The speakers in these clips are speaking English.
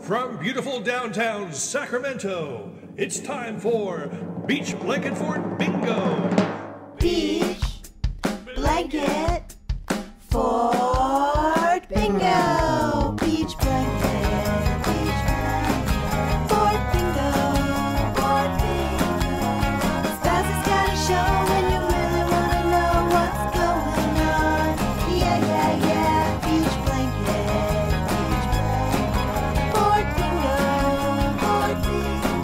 From beautiful downtown Sacramento, it's time for Beach Blanket Fort Bingo. Beach Blanket Fort Bingo. Beach Blanket Fort Bingo. Fort Bingo. Spouse has got a show when you really want to know what's going on. Yeah, yeah, yeah. Beach Blanket Fort Bingo. Fort Bingo.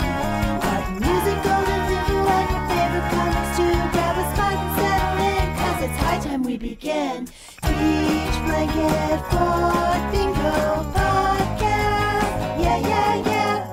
Got music going through and your favorite comics too. Grab a spot and settle in, 'cause it's high time we begin. Beach Blanket Fort Bingo Podcast. Yeah, yeah, yeah.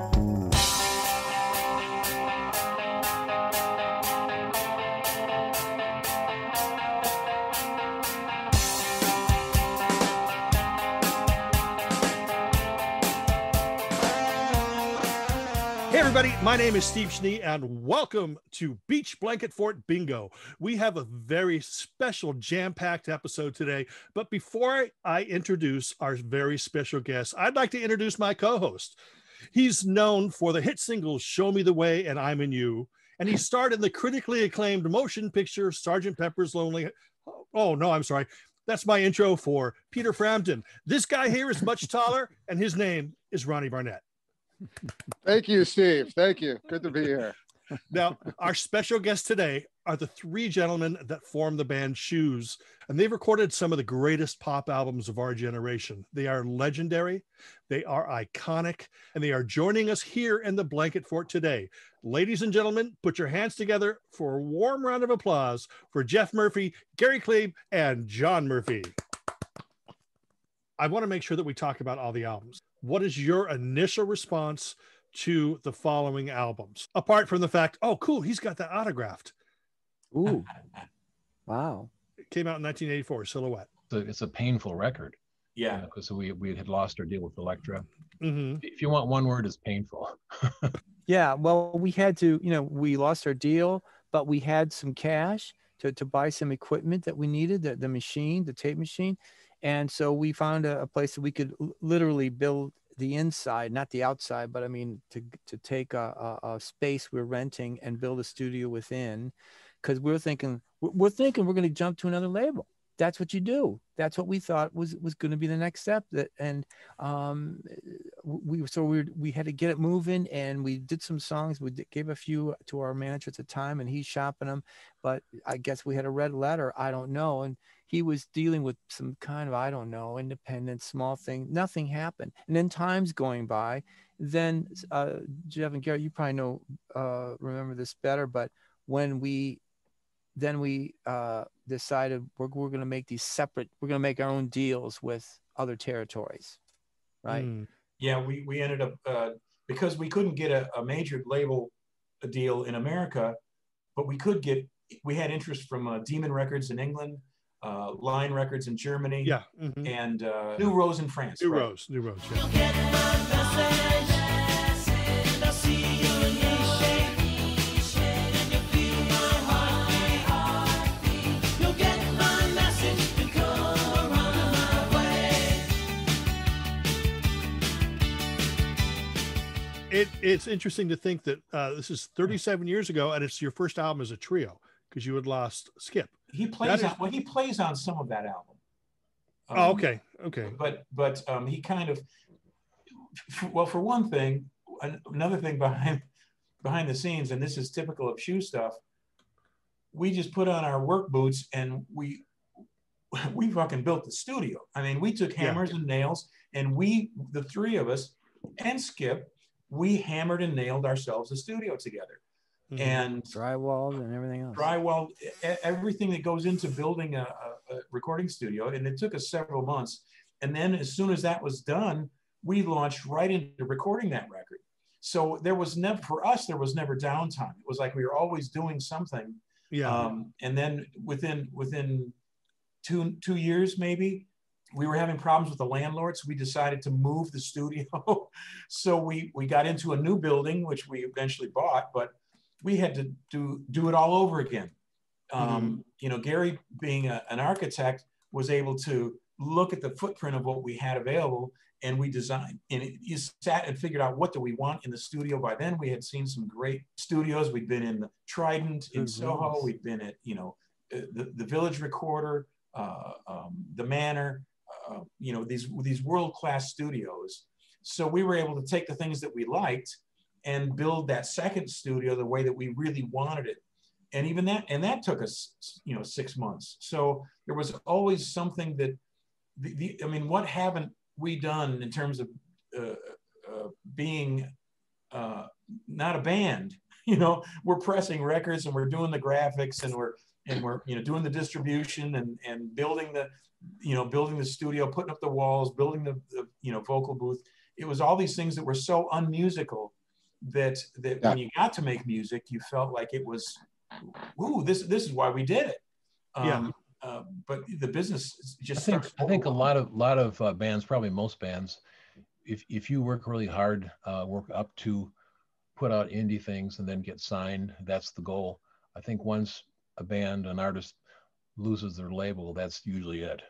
Hey everybody, my name is Steve Schnee and welcome to Beach Blanket Fort Bingo. We have a very special jam-packed episode today, but before I introduce our very special guest, I'd like to introduce my co-host. He's known for the hit singles Show Me the Way and I'm in You, and he starred in the critically acclaimed motion picture Sgt. Pepper's Lonely... Oh, no, I'm sorry. That's my intro for Peter Frampton. This guy here is much taller, and his name is Ronnie Barnett. Thank you, Steve. Thank you. Good to be here. Now, our special guests today are the three gentlemen that form the band Shoes, and they've recorded some of the greatest pop albums of our generation. They are legendary, they are iconic, and they are joining us here in the Blanket Fort today. Ladies and gentlemen, put your hands together for a warm round of applause for Jeff Murphy, Gary Klebe, and John Murphy. I want to make sure that we talk about all the albums. What is your initial response to the following albums? Apart from the fact, oh, cool, he's got that autographed. Ooh, wow. It came out in 1984, Silhouette. So it's a painful record. Yeah. Because we had lost our deal with Elektra. Mm-hmm. If you want one word, it's painful. Yeah, well, we had to, we lost our deal, but we had some cash to buy some equipment that we needed, the machine, the tape machine. And so we found a place that we could literally build the inside, not the outside, but I mean, to take a space we're renting and build a studio within, because we're thinking we're going to jump to another label. That's what you do. That's what we thought was going to be the next step. We had to get it moving, and we did some songs. We gave a few to our manager at the time, and he's shopping them. But I guess we had a red letter. I don't know. And he was dealing with some kind of, I don't know, independent small thing. Nothing happened. And then time's going by. Then Jeff and Gary, you probably remember this better. But when we decided we're going to make these separate, we're going to make our own deals with other territories, right? Yeah, we ended up, because we couldn't get a major label deal in America, but we had interest from Demon Records in England, Line Records in Germany, Yeah. Mm-hmm. and New Rose in France. New right? Rose. Yeah. You'll get my message, and I'll see you in your shape. And you'll feel my heartbeat. You'll get my message and come around my way. It's interesting to think that this is 37 years ago, and it's your first album as a trio, because you had lost Skip. He plays on some of that album. Oh, okay. But he kind of, well, for one thing, another thing behind the scenes, and this is typical of Shoe stuff, we just put on our work boots and we fucking built the studio. I mean, we took hammers and nails, and the three of us and Skip, we hammered and nailed ourselves a studio together. Mm-hmm. And Drywalled and everything else. Drywall, everything that goes into building a recording studio. And it took us several months. And then as soon as that was done, we launched right into recording that record. So for us, there was never downtime. It was like we were always doing something. Yeah. And then within 2 years, maybe, we were having problems with the landlord. So we decided to move the studio. So we got into a new building, which we eventually bought, but we had to do it all over again. Gary, being an architect, was able to look at the footprint of what we had available and we designed, and you sat and figured out, what do we want in the studio? By then we had seen some great studios. We'd been in the Trident in Soho. We'd been at, the Village Recorder, the Manor, these world-class studios. So we were able to take the things that we liked and build that second studio the way that we really wanted it. And even that took us, 6 months. So there was always something that, what haven't we done in terms of being not a band? We're pressing records, and we're doing the graphics, and we're doing the distribution, and building the studio, putting up the walls, building the vocal booth. It was all these things that were so unmusical that when you got to make music, you felt like it was, ooh, this is why we did it. But the business just I think a lot of bands, probably most bands, if you work really hard, work up to put out indie things and then get signed, that's the goal. I think once an artist loses their label, that's usually it.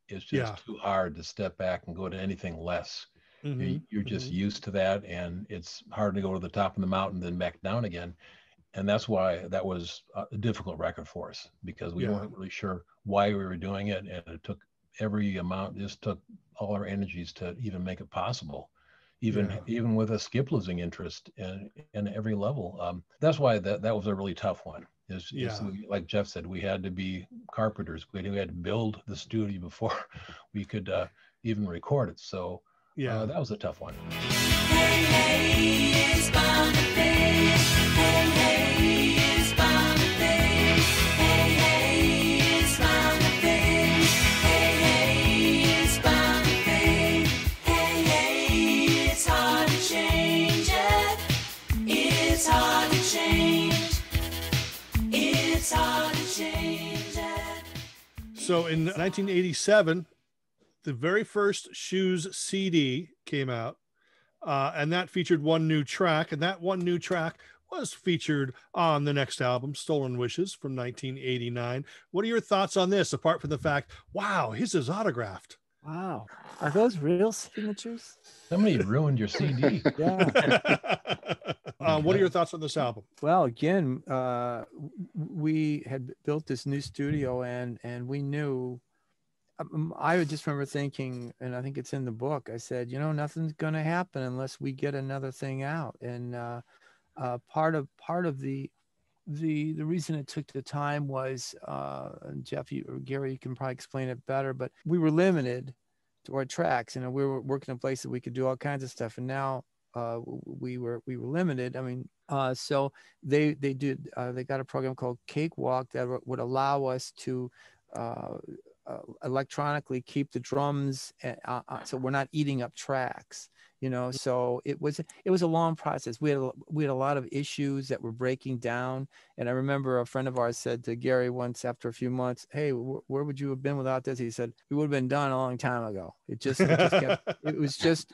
It's just too hard to step back and go to anything less. You're just used to that, and it's hard to go to the top of the mountain, then back down again. And that's why that was a difficult record for us, because we weren't really sure why we were doing it. And it took just took all our energies to even make it possible, even with a skip losing interest in every level. That's why that was a really tough one. Like Jeff said, we had to be carpenters. We had to build the studio before we could even record it. So that was a tough one. Hey, hey, it's bound to be. Hey, hey, it's bound to be. Hey, hey, it's bound to be. Hey, hey, it's bound to be. Hey, hey, it's hard to change it. It's hard to change. It's hard to change it. So in 1987, the very first Shoes CD came out, and that featured one new track, and that one new track was featured on the next album, Stolen Wishes, from 1989. What are your thoughts on this, apart from the fact, wow, his is autographed? Wow. Are those real signatures? Somebody ruined your CD. Yeah. What are your thoughts on this album? Well, again, we had built this new studio, and we knew, I just remember thinking, and I think it's in the book, I said, nothing's going to happen unless we get another thing out. And part of the reason it took the time was, Jeff, or Gary, you can probably explain it better, but we were limited to our tracks. We were working in a place that we could do all kinds of stuff. And now we were limited. So they got a program called Cakewalk that would allow us to electronically keep the drums, so we're not eating up tracks, so it was a long process. We had a lot of issues that were breaking down. And I remember a friend of ours said to Gary once, after a few months, hey, where would you have been without this? He said, we would have been done a long time ago. It was just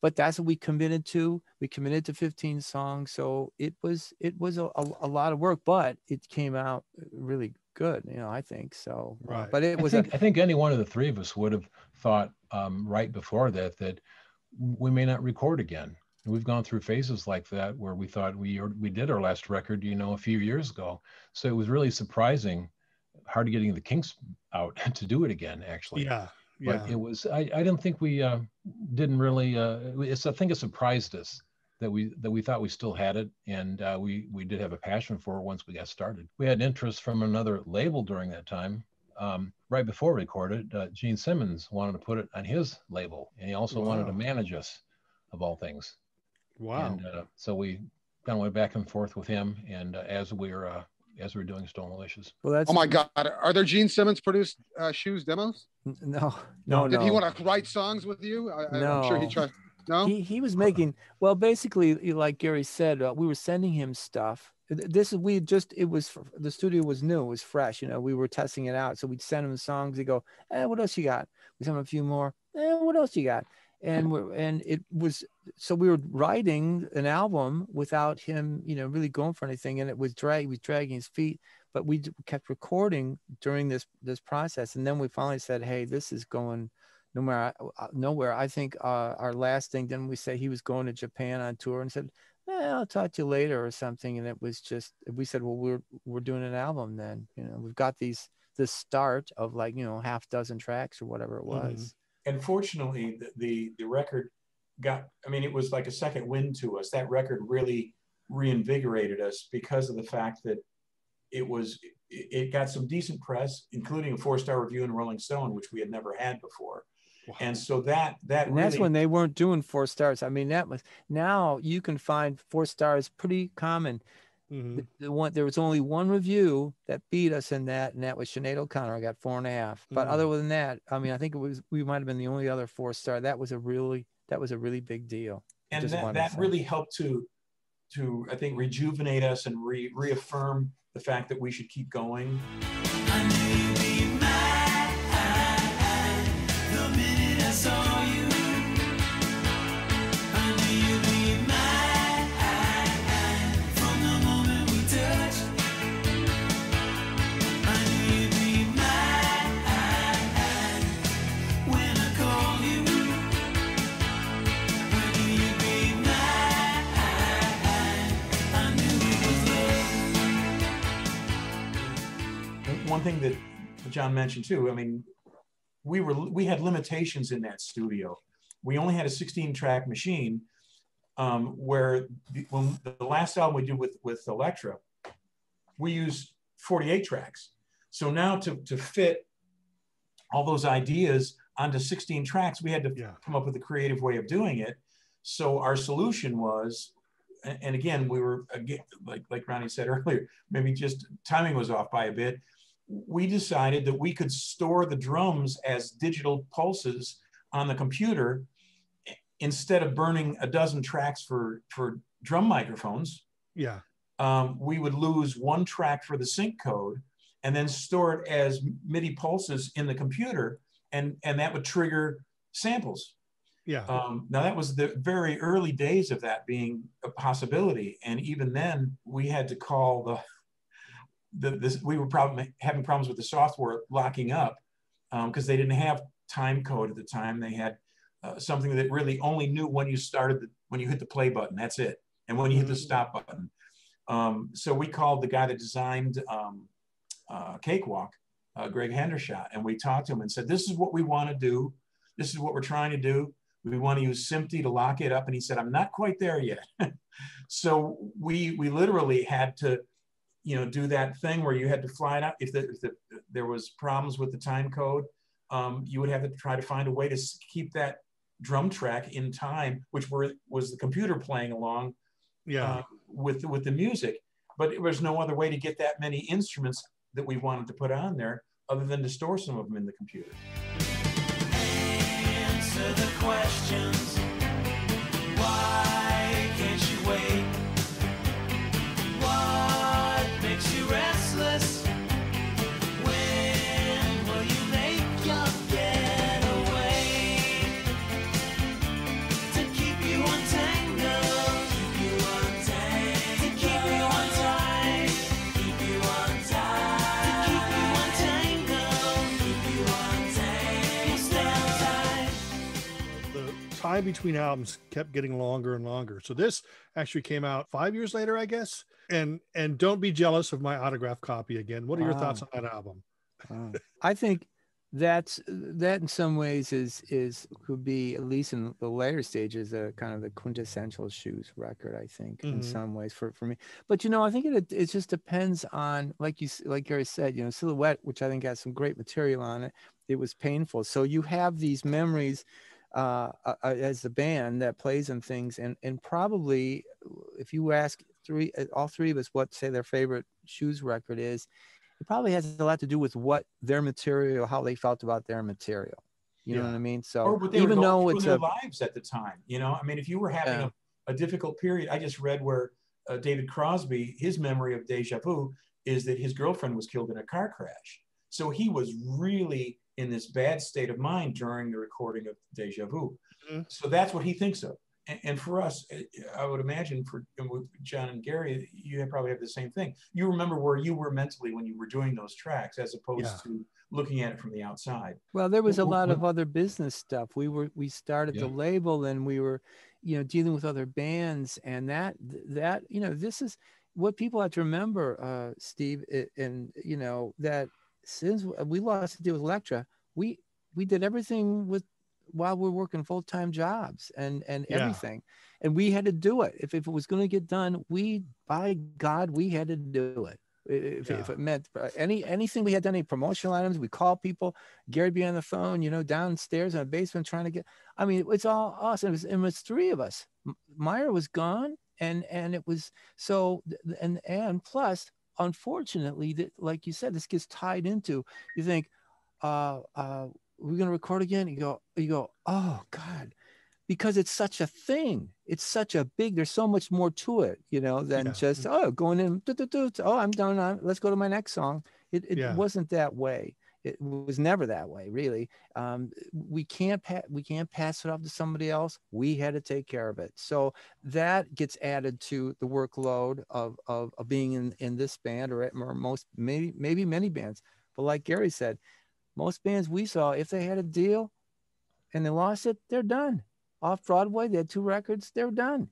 but that's what we committed to. We committed to 15 songs. So it was a lot of work, but it came out really good, I think so. Right. But it was, I think any one of the three of us would have thought right before that we may not record again. We've gone through phases like that where we thought we did our last record, a few years ago. So it was really surprising, hard getting the kinks out to do it again, actually. Yeah. But it was, I didn't think we didn't really, I think it surprised us that we thought we still had it, and we did have a passion for it once we got started. We had interest from another label during that time. Right before we recorded, Gene Simmons wanted to put it on his label, and he also wanted to manage us, of all things. Wow! And so we kind of went back and forth with him, and as we were doing Stolen Wishes. Well, that's, oh my God, are there Gene Simmons produced Shoes demos? No. Did he want to write songs with you? No. I'm sure he tried. No, he was making, well, basically, like Gary said, we were sending him stuff. The studio was new, it was fresh, we were testing it out. So we'd send him songs. He'd go, what else you got? We send him a few more. What else you got? And it was, so we were writing an album without him, really going for anything. And it was he was dragging his feet, but we kept recording during this process. And then we finally said, hey, this is going nowhere. I think our last thing, didn't we say he was going to Japan on tour and said, I'll talk to you later or something. And it was just, we said, well, we're doing an album then. We've got the start of like, half dozen tracks or whatever it was. And fortunately, the record it was like a second wind to us. That record really reinvigorated us because of the fact that it got some decent press, including a 4-star review in Rolling Stone, which we had never had before. Wow. And so and really, that's when they weren't doing 4 stars. I mean, now you can find 4 stars pretty common. There was only one review that beat us in that, and that was Sinead O'Connor. I got 4.5. But other than that, I think we might have been the only other 4-star. That was a really big deal. And that really helped to I think rejuvenate us and reaffirm the fact that we should keep going. I knew you'd be mine the minute I saw you. I knew you'd be mine from the moment we touched. I knew you'd be mine when I called you. I knew you'd be mine. I knew it was love. One thing that John mentioned too, we had limitations in that studio. We only had a 16-track machine, where when the last album we did with Elektra, we used 48 tracks. So now to fit all those ideas onto 16 tracks, we had to come up with a creative way of doing it. So our solution was, and again, we were, like Ronnie said earlier, maybe just timing was off by a bit. We decided that we could store the drums as digital pulses on the computer instead of burning a dozen tracks for drum microphones. Yeah. We would lose one track for the sync code and then store it as MIDI pulses in the computer, and that would trigger samples. Yeah. Now that was the very early days of that being a possibility. And even then we had to call we were having problems with the software locking up because they didn't have time code at the time. They had something that really only knew when you hit the play button, that's it. And when you hit the stop button. So we called the guy that designed Cakewalk, Greg Hendershot, and we talked to him and said, this is what we want to do. This is what we're trying to do. We want to use SMPTE to lock it up. And he said, I'm not quite there yet. So we literally had to, do that thing where you had to fly it out. If there was problems with the time code, you would have to try to find a way to keep that drum track in time, which was the computer playing along with the music. But there was no other way to get that many instruments that we wanted to put on there other than to store some of them in the computer. Answer the questions. Why can't you wait? What makes you restless? When will you make your getaway? To keep you untangled, keep you untangled, to keep you untied, keep you untied, to keep you untangled, keep you untangled, stay untied. The time between albums kept getting longer and longer. So this actually came out 5 years later, I guess. And don't be jealous of my autographed copy again. What are your thoughts on that album? I think that in some ways could be, at least in the later stages, a kind of the quintessential Shoes record, I think, in some ways for me. But I think it just depends on, like Gary said, Silhouette, which I think has some great material on it. It was painful. So you have these memories as the band that plays and things, and probably if you ask all three of us what, say, their favorite Shoes record is, it probably has a lot to do with what their material, how they felt about their material. You know what I mean? So or what they even were though going it's through in their lives at the time, if you were having a difficult period, I just read where David Crosby, his memory of Deja Vu is that his girlfriend was killed in a car crash. So he was really in this bad state of mind during the recording of Deja Vu. So that's what he thinks of. And for us, I would imagine with John and Gary, you probably have the same thing. You remember where you were mentally when you were doing those tracks, as opposed to looking at it from the outside. Well, there was a lot When- of other business stuff. We started the Yeah. label, and we were, dealing with other bands, and that this is what people have to remember, Steve, and that since we lost the deal with Elektra, we did everything while we're working full-time jobs and Yeah. everything, and we had to do it. If it was going to get done, by God, we had to do it. If it meant anything, we had done any promotional items, we called people. Gary be on the phone, downstairs in the basement trying to get. I mean, it's all us. It was three of us. Meyer was gone, and it was so, and plus, unfortunately, like you said, this gets tied into. You think, we're gonna record again. You go, oh God. Because it's such a thing. It's such a big, there's so much more to it, than just, going in, I'm done. Let's go to my next song. It wasn't that way. It was never that way, really. We can't pass it off to somebody else. We had to take care of it. So that gets added to the workload of being in this band or most, maybe many bands. But like Gary said, most bands we saw, if they had a deal and they lost it, they're done. Off Broadway, they had 2 records, they're done.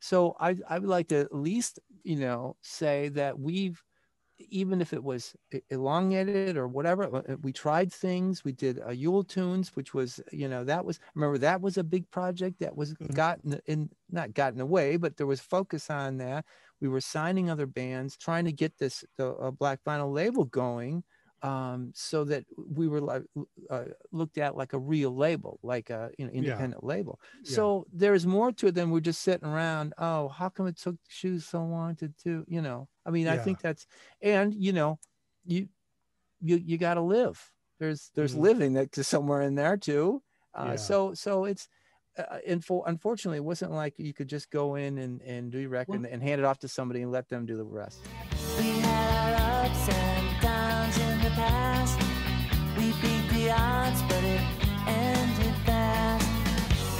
So I would like to at least, say that we've, even if it was elongated or whatever, we tried things. We did Yule Tunes, which was, that was a big project that was not gotten away, but there was focus on that. We were signing other bands, trying to get the Black Vinyl label going. So that we were looked at like a real label, like a independent label. So there's more to it than we're just sitting around. Oh, how come it took Shoes so long to do? I mean, I think that's, and you got to live. There's living that somewhere in there too. So it's. Unfortunately, it wasn't like you could just go in and do your record and hand it off to somebody and let them do the rest. We had our ups and downs in the past. We beat the odds, but it ended fast.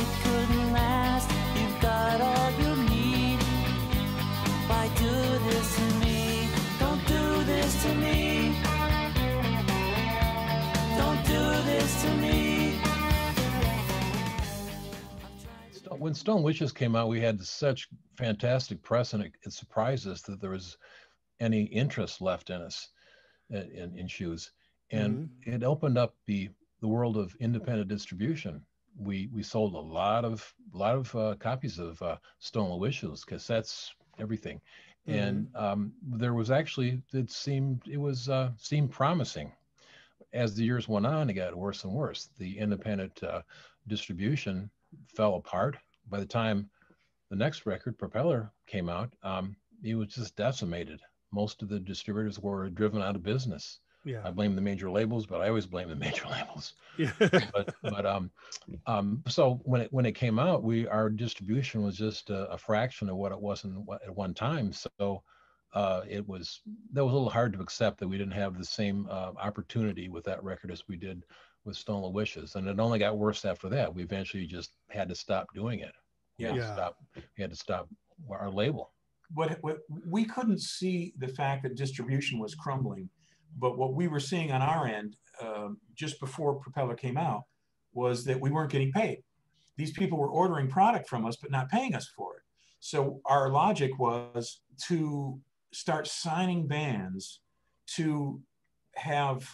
It couldn't last. You've got all you need. Why do this to me? Don't do this to me. Don't do this to me. When Stone Wishes came out, we had such fantastic press, and it surprised us that there was any interest left in us in Shoes, and it opened up the world of independent distribution. We sold a lot of copies of Stone Wishes, cassettes, everything, and there was actually seemed promising. As the years went on, it got worse and worse. The independent distribution fell apart. By the time the next record, Propeller, came out, it was just decimated. Most of the distributors were driven out of business. I blame the major labels, but I always blame the major labels. So when it came out, our distribution was just a fraction of what it was at one time. So that was a little hard to accept that we didn't have the same opportunity with that record as we did with Stolen Wishes, and it only got worse after that. We eventually just had to stop doing it. We had to stop our label. What we couldn't see the fact that distribution was crumbling, but what we were seeing on our end just before Propeller came out was that we weren't getting paid. These people were ordering product from us, but not paying us for it. So our logic was to start signing bands to have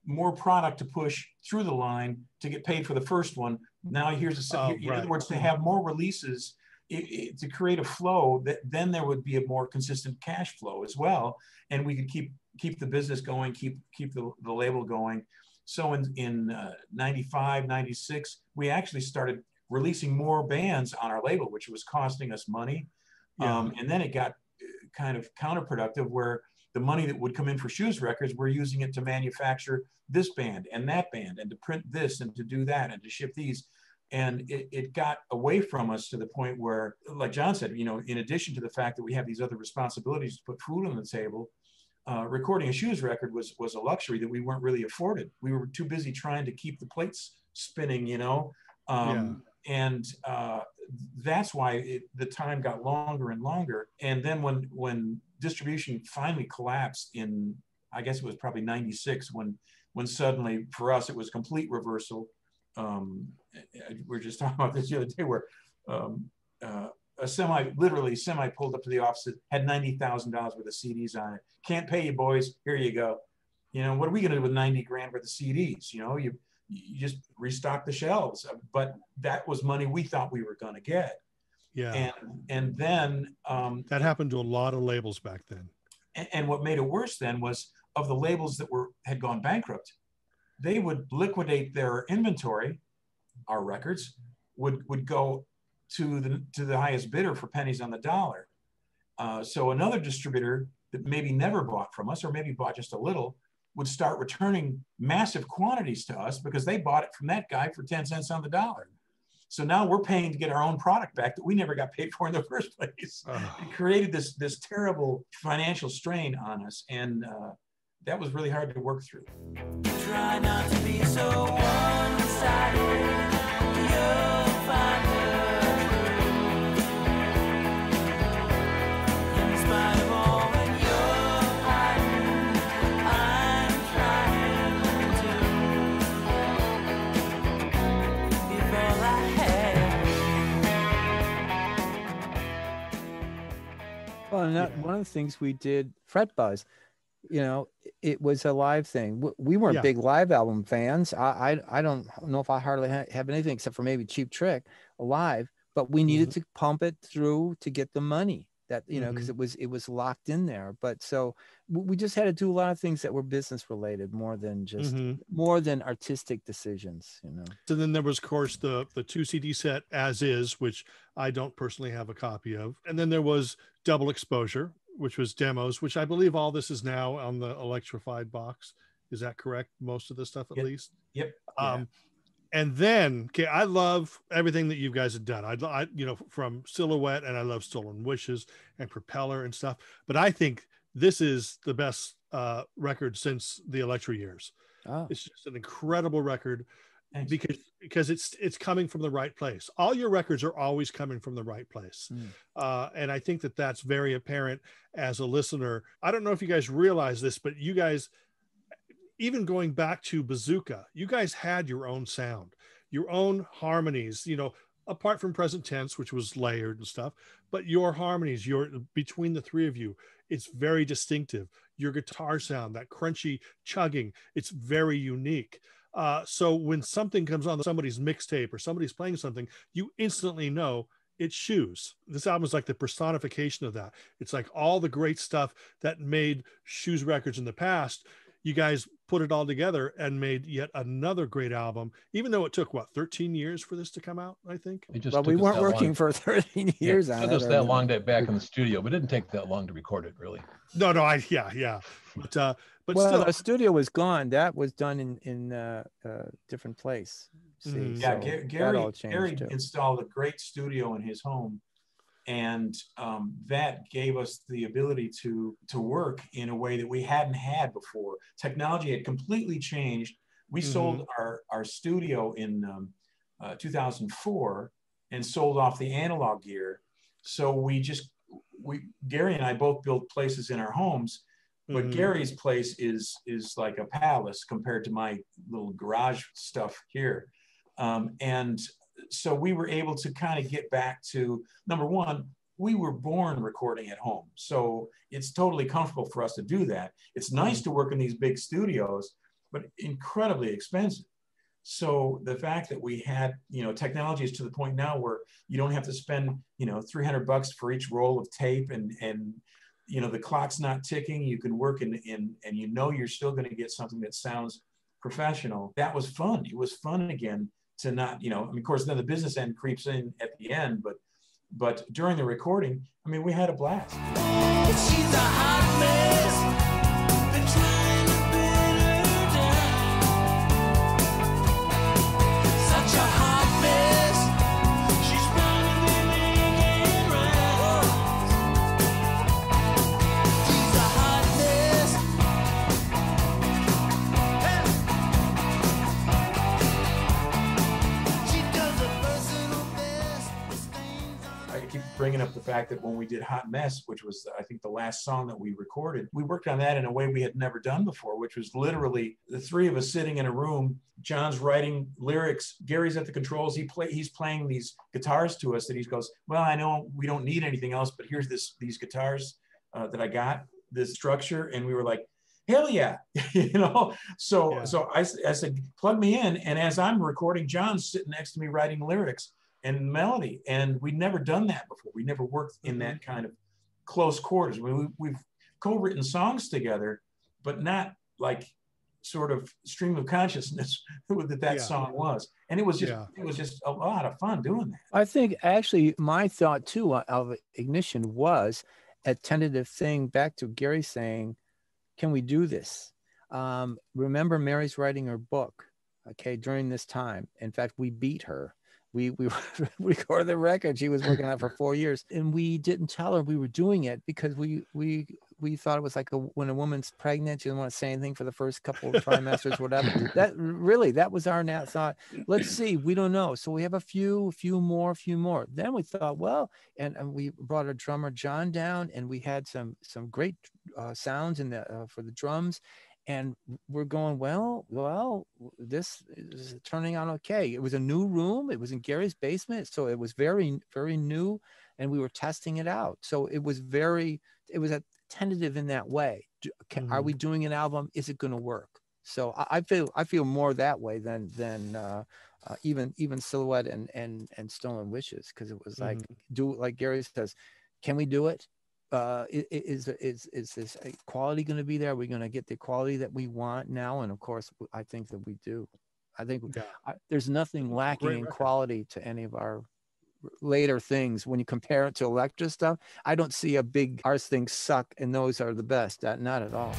more product to push through the line to get paid for the first one. Now here's in other words, to have more releases to create a flow that then there would be a more consistent cash flow as well, and we could keep the business going, keep the label going. So in 95, 96, we actually started releasing more bands on our label, which was costing us money. And then it got kind of counterproductive, where the money that would come in for Shoes records, we're using it to manufacture this band and that band, and to print this and to do that and to ship these. And it got away from us to the point where, like John said, in addition to the fact that we have these other responsibilities to put food on the table, recording a Shoes record was a luxury that we weren't really afforded. We were too busy trying to keep the plates spinning, and that's why the time got longer and longer. And then when distribution finally collapsed in I guess it was probably 96 when suddenly for us, it was complete reversal. We were just talking about this the other day where a semi pulled up to the office, had $90,000 worth of CDs on it. Can't pay you, boys. Here you go. You know, what are we going to do with 90 grand worth of CDs? You know, you just restock the shelves. But that was money we thought we were going to get. Yeah. And then that happened to a lot of labels back then. And what made it worse then was of the labels that had gone bankrupt, they would liquidate their inventory. Our records would go to the highest bidder for pennies on the dollar. So another distributor that maybe never bought from us or maybe bought just a little would start returning massive quantities to us because they bought it from that guy for 10 cents on the dollar. So now we're paying to get our own product back that we never got paid for in the first place. It created this terrible financial strain on us. And that was really hard to work through. Try not to be so one-sided. You'll find the truth. In spite of all that you're hiding, I'm trying to give all I have. Well, one of the things we did, Fret Buzz, you know, it was a live thing. We weren't big live album fans. I don't know if I hardly have anything except for maybe Cheap Trick live, but we needed to pump it through to get the money that, you know, because it was locked in there. But so we just had to do a lot of things that were business related more than just more than artistic decisions, you know. So then there was, of course, the 2 CD set As Is, which I don't personally have a copy of. And then there was Double Exposure, which was demos, which I believe all this is now on the electrified box. Is that correct? Most of the stuff, at least. Yep. And then, okay, I love everything that you guys have done. I you know, from Silhouette, and I love Stolen Wishes and Propeller and stuff. But I think this is the best record since the Electra years. It's just an incredible record. Thanks. Because it's coming from the right place. All your records are always coming from the right place. And I think that that's very apparent as a listener. I don't know if you guys realize this, but you guys, even going back to Bazooka, you guys had your own sound, your own harmonies, you know, apart from Present Tense, which was layered and stuff, but your harmonies, between the three of you, it's very distinctive. Your guitar sound, that crunchy chugging, it's very unique. So when something comes on somebody's mixtape or somebody's playing something, you instantly know it's Shoes. This album is like the personification of that. It's like all the great stuff that made Shoes records in the past. You guys put it all together and made yet another great album, even though it took 13 years for this to come out, I think. Well, we weren't working for 13 years on it. It took us that long to back in the studio, but it didn't take that long to record it, really. No, yeah. But well, still, the studio was gone. That was done in a different place. See, yeah, so Gary installed a great studio in his home, and that gave us the ability to work in a way that we hadn't had before. Technology had completely changed. We sold our studio in 2004 and sold off the analog gear. So Gary and I both built places in our homes. But Gary's place is like a palace compared to my little garage stuff here. And so we were able to kind of get back to, number one, we were born recording at home. So it's totally comfortable for us to do that. It's nice to work in these big studios, but incredibly expensive. So the fact that we had, you know, technology is to the point now where you don't have to spend, you know, $300 for each roll of tape and you know, the clock's not ticking. You can work and you know you're still going to get something that sounds professional. That was fun. It was fun again to not, you know, I mean, of course, then the business end creeps in at the end, but during the recording, I mean, we had a blast. She's a hot mess. Been trying to pin her down. Such a hot mess. She's running and around. She's a hot mess. She does her personal best with stains on I keep bringing up the fact that when we did Hot Mess, which was, I think, the last song that we recorded, we worked on that in a way we had never done before, which was literally the three of us sitting in a room. John's writing lyrics. Gary's at the controls. He's playing these guitars to us that he goes, well, I know we don't need anything else, but here's these guitars that I got, this structure. And we were like, hell yeah, you know? So I said, plug me in. And as I'm recording, John's sitting next to me writing lyrics and melody. And we'd never done that before. We never worked in that kind of close quarters. We've co-written songs together, but not like sort of stream of consciousness that song was. And it was just a lot of fun doing that. I think actually my thought too of Ignition was a tentative thing, back to Gary saying, can we do this? Remember, Mary's writing her book, okay, during this time. In fact, we beat her. We recorded the record. She was working on it for 4 years, and we didn't tell her we were doing it because we thought it was like when a woman's pregnant, she doesn't want to say anything for the first couple of trimesters, whatever. That was our thought. Let's see, we don't know. So we have a few more. Then we thought, well, and we brought our drummer John down, and we had some great sounds in for the drums. And we're going, well, this is turning out okay. It was a new room. It was in Gary's basement. So it was very, very new. And we were testing it out. So it was a tentative in that way. Are we doing an album? Is it going to work? So I feel more that way than even Silhouette and Stolen Wishes. Because it was like Gary says, can we do it? Is this quality going to be there? Are we going to get the quality that we want now? And of course, I think that we do. I think there's nothing lacking in quality to any of our later things. When you compare it to Elektra stuff, I don't see a big ours things suck and those are the best. Not at all.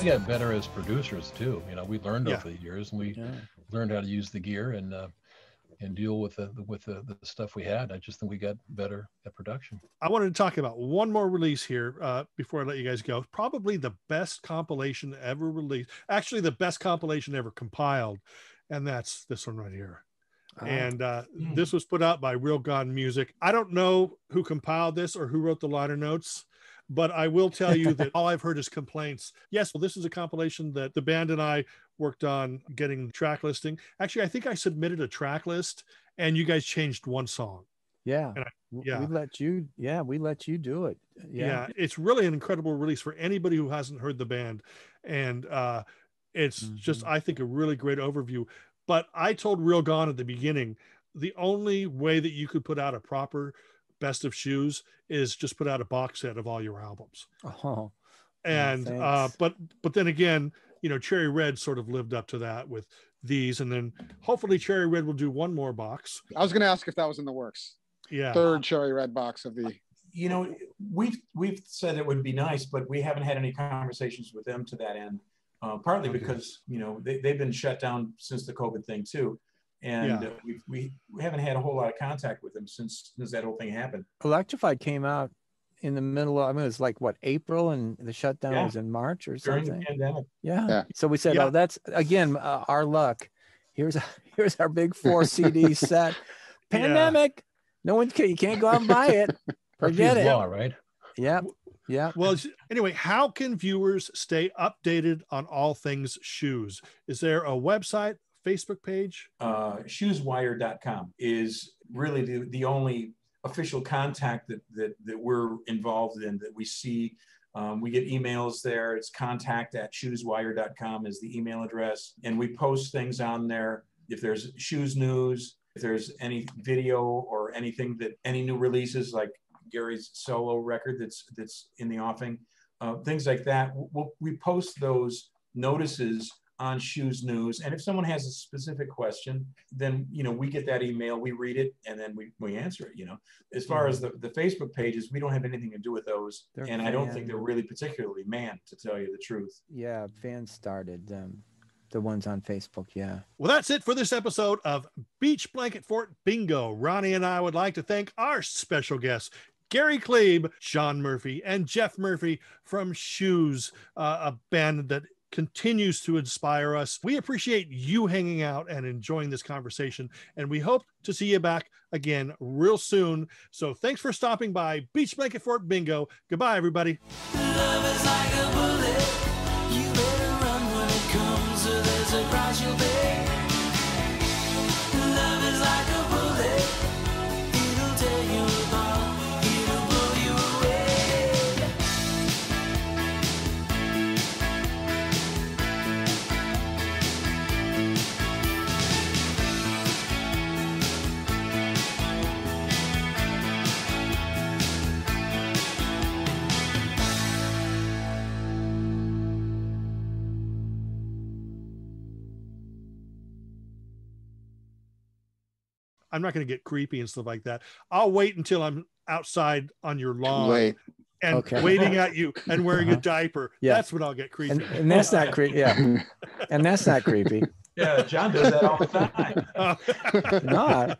We got better as producers too. You know, we learned over the years, and we learned how to use the gear and deal with the stuff we had. I just think we got better at production. I wanted to talk about one more release here before I let you guys go. Probably the best compilation ever released. Actually, the best compilation ever compiled, and that's this one right here. And this was put out by Real Gone Music. I don't know who compiled this or who wrote the liner notes, but I will tell you that all I've heard is complaints. Yes, well, this is a compilation that the band and I worked on getting track listing. Actually, I think I submitted a track list and you guys changed one song. Yeah. We let you do it. Yeah. It's really an incredible release for anybody who hasn't heard the band. And it's just, I think, a really great overview. But I told Real Gone at the beginning, the only way that you could put out a proper Best of Shoes is just put out a box set of all your albums. And but then again, you know, Cherry Red sort of lived up to that with these, and then hopefully Cherry Red will do one more box. I was going to ask if that was in the works. Yeah, third Cherry Red box of the. You know, we've said it would be nice, but we haven't had any conversations with them to that end. Partly because, you know, they've been shut down since the COVID thing too. And we haven't had a whole lot of contact with them since that whole thing happened. Electrified came out in the middle of, I mean, it was like what, April, and the shutdown was in March or something. During the pandemic. Yeah. So we said, oh, that's again our luck. Here's our big 4 CD set. Pandemic. No one can, you can't go out and buy it. Forget it. Law, right? Yeah. Yeah. Well, anyway, how can viewers stay updated on all things shoes? Is there a website, Facebook page? Shoeswire.com is really the only official contact that we're involved in, that we see. We get emails there. It's contact@shoeswire.com is the email address. And we post things on there. If there's shoes news, if there's any video or anything any new releases, like Gary's solo record that's in the offing, things like that. We post those notices on Shoes News. And if someone has a specific question, then, you know, we get that email, we read it, and then we answer it, you know. As far as the Facebook pages, we don't have anything to do with those. And I don't think they're really particularly manned, to tell you the truth. Yeah, fans started them. The ones on Facebook, yeah. Well, that's it for this episode of Beach Blanket Fort Bingo. Ronnie and I would like to thank our special guests, Gary Klebe, Sean Murphy, and Jeff Murphy from Shoes, a band that continues to inspire us. We appreciate you hanging out and enjoying this conversation, and we hope to see you back again real soon. So thanks for stopping by Beach Blanket Fort Bingo. Goodbye, everybody. Love is like a bullet. You better run when it comes, or there's a price you'll pay. Love is like a bullet. It'll tear you apart. It'll blow you away. I'm not going to get creepy and stuff like that. I'll wait until I'm outside on your lawn Late. and waiting at you and wearing a diaper. Yeah. That's when I'll get creepy. And that's not creepy. Yeah. And that's not creepy. Yeah, John does that all the time. Not.